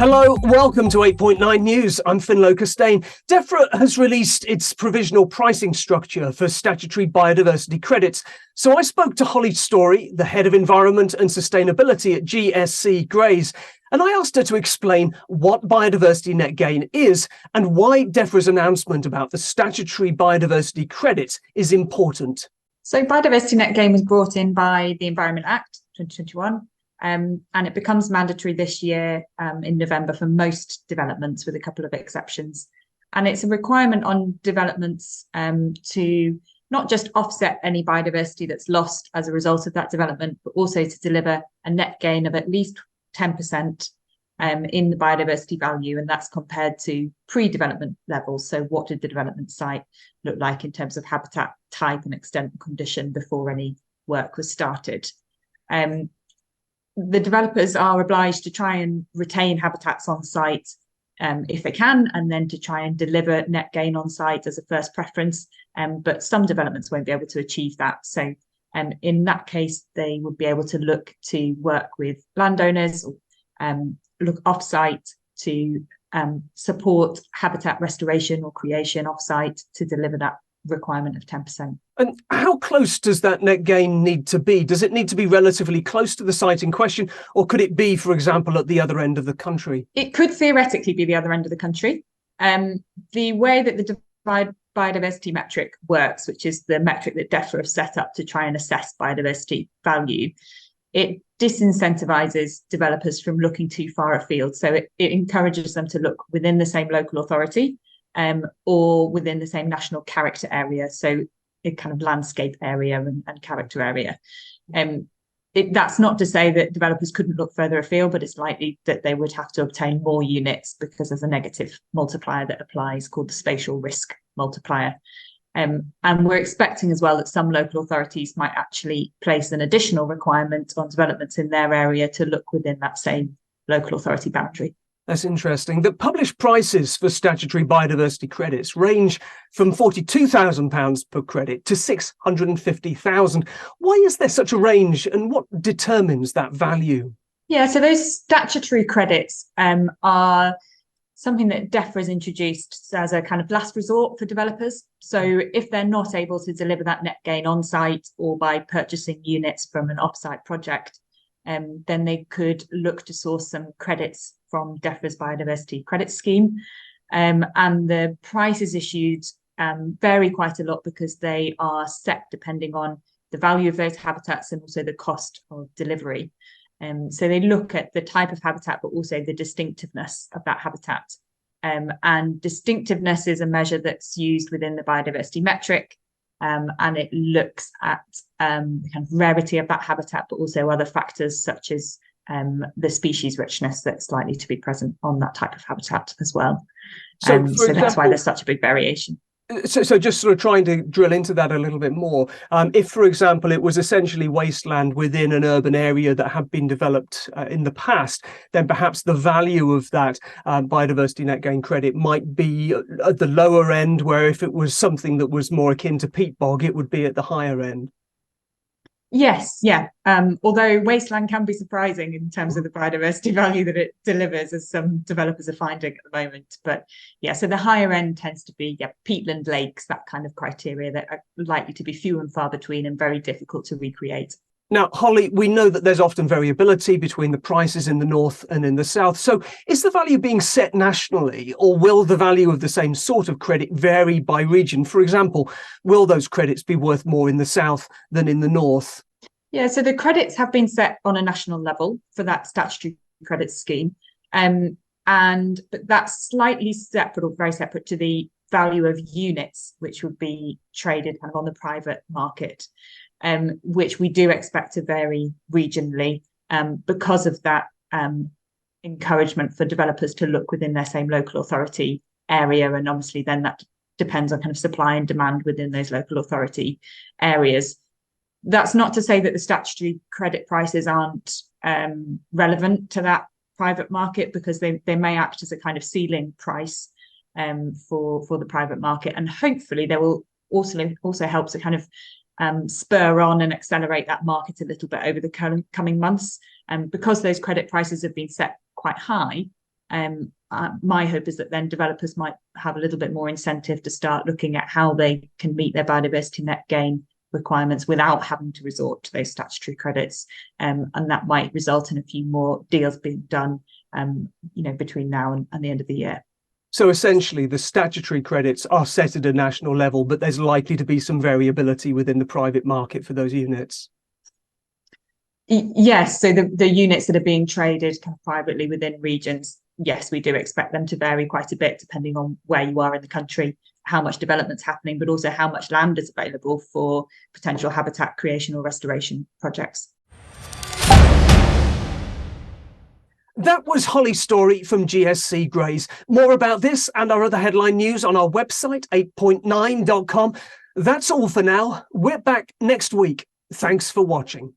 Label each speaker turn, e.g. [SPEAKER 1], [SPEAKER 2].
[SPEAKER 1] Hello, welcome to 8.9 News. I'm ffinlo Costain. Defra has released its provisional pricing structure for statutory biodiversity credits. So I spoke to Holly Story, the head of environment and sustainability at GSC Grays, and I asked her to explain what biodiversity net gain is and why Defra's announcement about the statutory biodiversity credits is important.
[SPEAKER 2] So biodiversity net gain was brought in by the Environment Act 2021. And it becomes mandatory this year in November for most developments, with a couple of exceptions. And it's a requirement on developments to not just offset any biodiversity that's lost as a result of that development, but also to deliver a net gain of at least 10% in the biodiversity value. And that's compared to pre-development levels. So what did the development site look like in terms of habitat type and extent and condition before any work was started? The developers are obliged to try and retain habitats on site if they can, and then to try and deliver net gain on site as a first preference. But some developments won't be able to achieve that. So in that case, they would be able to look to work with landowners, look off-site to support habitat restoration or creation off-site to deliver that requirement of 10%.
[SPEAKER 1] And how close does that net gain need to be? Does it need to be relatively close to the site in question, or could it be, for example, at the other end of the country?
[SPEAKER 2] It could theoretically be the other end of the country. The way that the biodiversity metric works, which is the metric that Defra have set up to try and assess biodiversity value, it disincentivizes developers from looking too far afield. So it encourages them to look within the same local authority or within the same national character area, so a kind of landscape area and character area. That's not to say that developers couldn't look further afield, but it's likely that they would have to obtain more units because there's a negative multiplier that applies called the spatial risk multiplier. And we're expecting as well that some local authorities might actually place an additional requirement on developments in their area to look within that same local authority boundary.
[SPEAKER 1] That's interesting. The published prices for statutory biodiversity credits range from £42,000 per credit to £650,000. Why is there such a range, and what determines that value?
[SPEAKER 2] Yeah, so those statutory credits are something that Defra has introduced as a kind of last resort for developers. So if they're not able to deliver that net gain on site or by purchasing units from an off-site project, then they could look to source some credits from Defra's biodiversity credit scheme. And the prices issued vary quite a lot because they are set depending on the value of those habitats and also the cost of delivery. So they look at the type of habitat, but also the distinctiveness of that habitat. And distinctiveness is a measure that's used within the biodiversity metric. And it looks at the kind of rarity of that habitat, but also other factors such as the species richness that's likely to be present on that type of habitat as well. So that's why there's such a big variation.
[SPEAKER 1] So just sort of trying to drill into that a little bit more. If, for example, it was essentially wasteland within an urban area that had been developed in the past, then perhaps the value of that biodiversity net gain credit might be at the lower end, where if it was something that was more akin to peat bog, it would be at the higher end.
[SPEAKER 2] Yes, yeah. Although wasteland can be surprising in terms of the biodiversity value that it delivers, as some developers are finding at the moment. But yeah, so the higher end tends to be peatland lakes, that kind of criteria that are likely to be few and far between and very difficult to recreate.
[SPEAKER 1] Now, Holly, we know that there's often variability between the prices in the north and in the south. So is the value being set nationally, or will the value of the same sort of credit vary by region? For example, will those credits be worth more in the south than in the north?
[SPEAKER 2] Yeah, so the credits have been set on a national level for that statutory credit scheme. But that's slightly separate, or very separate, to the value of units, which would be traded kind of on the private market. Which we do expect to vary regionally because of that encouragement for developers to look within their same local authority area. And obviously then that depends on kind of supply and demand within those local authority areas. That's not to say that the statutory credit prices aren't relevant to that private market, because they may act as a kind of ceiling price for the private market. And hopefully they will also help to kind of spur on and accelerate that market a little bit over the coming months. Because those credit prices have been set quite high, My hope is that then developers might have a little bit more incentive to start looking at how they can meet their biodiversity net gain requirements without having to resort to those statutory credits, and that might result in a few more deals being done, between now and the end of the year.
[SPEAKER 1] So essentially, the statutory credits are set at a national level, but there's likely to be some variability within the private market for those units.
[SPEAKER 2] Yes, so the units that are being traded kind of privately within regions, yes, we do expect them to vary quite a bit depending on where you are in the country, how much development's happening, but also how much land is available for potential habitat creation or restoration projects.
[SPEAKER 1] That was Holly's story from GSC Grays. More about this and our other headline news on our website, 8point9.com. That's all for now. We're back next week. Thanks for watching.